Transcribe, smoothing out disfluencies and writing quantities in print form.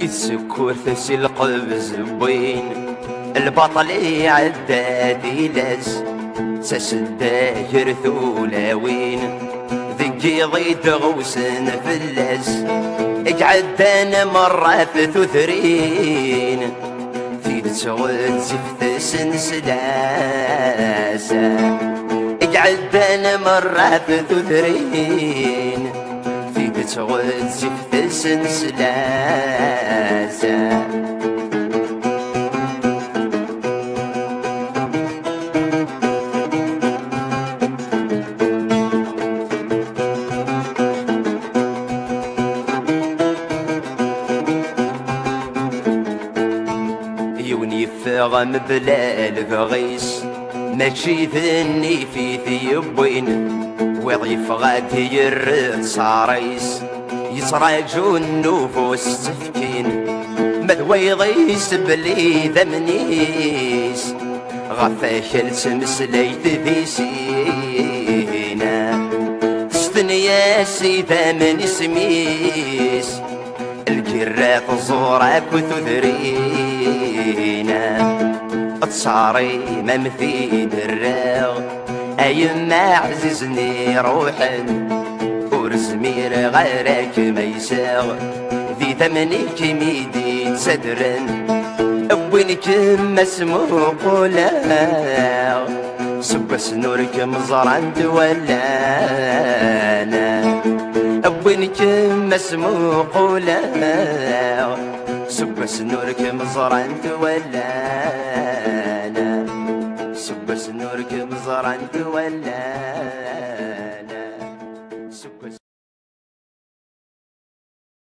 السكور ثسي القبز بوين البطل يعدادي لاز ساس الداير ثولاوين ذكي ضيد غوسن فلاس اقعدان مرة في ثثرين في تسغد زفت سنسلاسة اقعدان مرة في ثثرين في تسغد زفت سنسلاسة يفغم بلا الفغيس ماشي ذني في ثيبوين وضيف غادي يرد صاريس يصراجو النفوس تفكين مذوي ضيس بلي ذمنيس غفاش السمسليت ذي سينا ستنيا سيدا من سميس الجرات زورك وتدرينا تصاري ممثيل الراغ ايما عززني روحا ورزمير غيرك ما يساغ ذي ثمنك ميدي تسدرن وينك مسموق ولا سبس نورك مزرعن ولانا وينك مسموق ولا سبس نورك مزرعن ولانا سبس نورك مزرعن ولانا